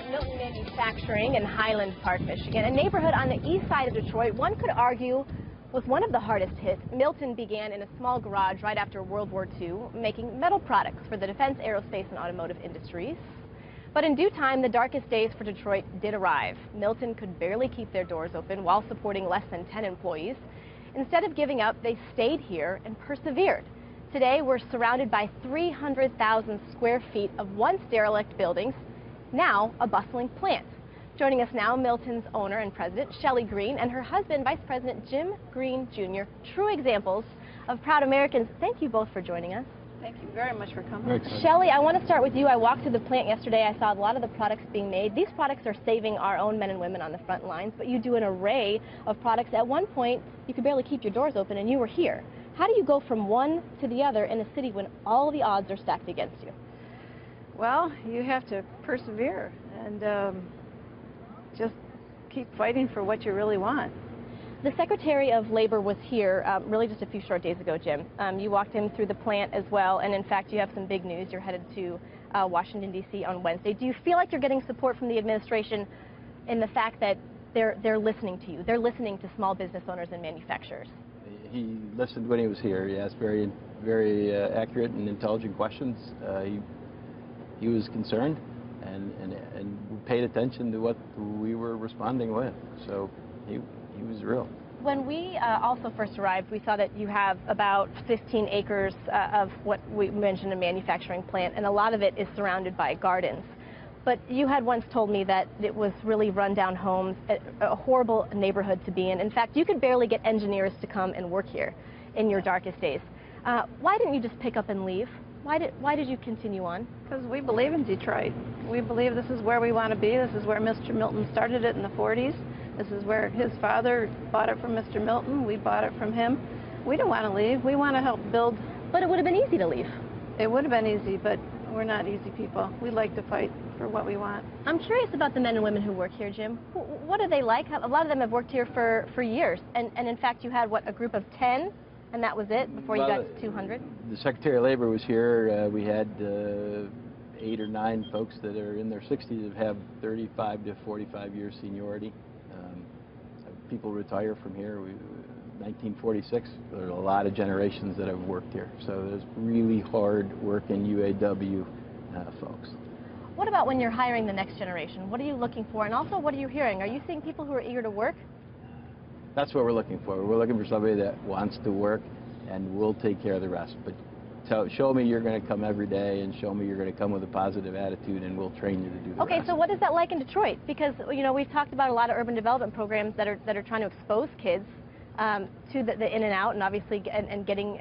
at Milton Manufacturing in Highland Park, Michigan, a neighborhood on the east side of Detroit. One could argue was one of the hardest hit. Milton began in a small garage right after World War II, making metal products for the defense, aerospace, and automotive industries. But in due time, the darkest days for Detroit did arrive. Milton could barely keep their doors open while supporting less than 10 employees. Instead of giving up, they stayed here and persevered. Today, we're surrounded by 300,000 square feet of once derelict buildings, now a bustling plant. Joining us now, Milton's owner and president, Shelly Green, and her husband, Vice President Jim Green, Jr., true examples of proud Americans. Thank you both for joining us. Thank you very much for coming. Shelly, I want to start with you. I walked through the plant yesterday. I saw a lot of the products being made. These products are saving our own men and women on the front lines, but you do an array of products. At one point, you could barely keep your doors open, and you were here. How do you go from one to the other in a city when all the odds are stacked against you? Well, you have to persevere and just keep fighting for what you really want. The Secretary of Labor was here really just a few short days ago, Jim. You walked him through the plant as well, and in fact, you have some big news. You're headed to Washington, D.C. on Wednesday. Do you feel like you're getting support from the administration in the fact that they're listening to you? They're listening to small business owners and manufacturers. He listened when he was here. He asked very accurate and intelligent questions. He was concerned and paid attention to what we were responding with. So he was real. When we also first arrived, we saw that you have about 15 acres of what we mentioned a manufacturing plant, and a lot of it is surrounded by gardens. But you had once told me that it was really run-down homes, a horrible neighborhood to be in. In fact, you could barely get engineers to come and work here in your darkest days. Why didn't you just pick up and leave? Why did you continue on? Because we believe in Detroit. We believe this is where we want to be. This is where Mr. Milton started it in the 40s. This is where his father bought it from Mr. Milton. We bought it from him. We don't want to leave. We want to help build. But it would have been easy to leave. It would have been easy, but we're not easy people. We like to fight for what we want. I'm curious about the men and women who work here, Jim. What are they like? A lot of them have worked here for years. And in fact, you had, what, a group of 10? And that was it before you got to 200? The Secretary of Labor was here. We had 8 or 9 folks that are in their 60s that have 35 to 45 years seniority. People retire from here. 1946, there's a lot of generations that have worked here. So there's really hard working UAW folks. What about when you're hiring the next generation? What are you looking for? And also, what are you hearing? Are you seeing people who are eager to work? That's what we're looking for. We're looking for somebody that wants to work, and we'll take care of the rest. But show me you're going to come every day, and show me you're going to come with a positive attitude, and we'll train you to do the rest. Okay, so what is that like in Detroit? Because, you know, we've talked about a lot of urban development programs that are trying to expose kids to the in and out, and obviously and getting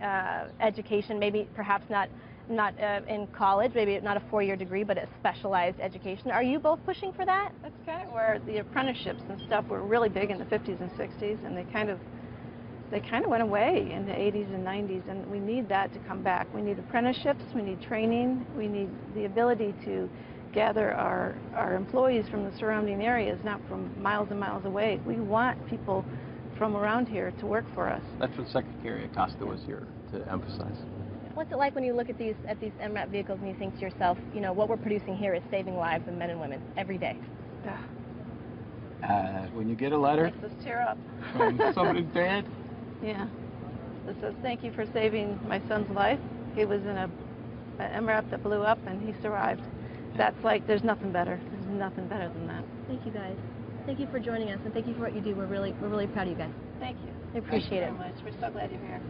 education, maybe perhaps not in college, maybe not a 4-year degree, but a specialized education. Are you both pushing for that? That's kind of where the apprenticeships and stuff were really big in the 50s and 60s, and they kind of went away in the 80s and 90s, and we need that to come back. We need apprenticeships, we need training, we need the ability to gather our employees from the surrounding areas, not from miles and miles away. We want people from around here to work for us. That's what Secretary Acosta was here to emphasize. What's it like when you look at these MRAP vehicles and you think to yourself, you know, what we're producing here is saving lives of men and women every day? When you get a letter makes us tear up. from somebody's dad. Yeah. It says, thank you for saving my son's life. He was in an MRAP that blew up and he survived. That's like, there's nothing better. There's nothing better than that. Thank you guys. Thank you for joining us, and thank you for what you do. We're really proud of you guys. Thank you. I appreciate it. Thank you very much. We're so glad you're here.